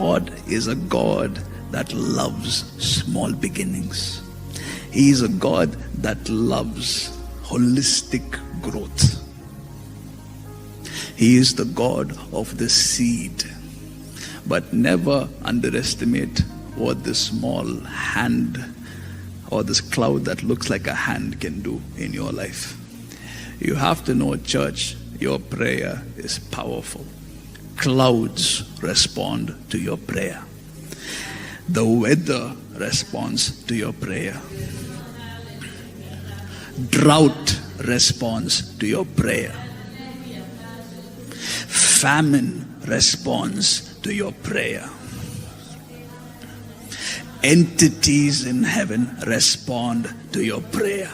God is a God that loves small beginnings. He is a God that loves holistic growth. He is the God of the seed. But never underestimate what this small hand or this cloud that looks like a hand can do in your life. You have to know, church, your prayer is powerful. Clouds respond to your prayer. The weather responds to your prayer. Drought responds to your prayer. Famine responds to your prayer. Entities in heaven respond to your prayer.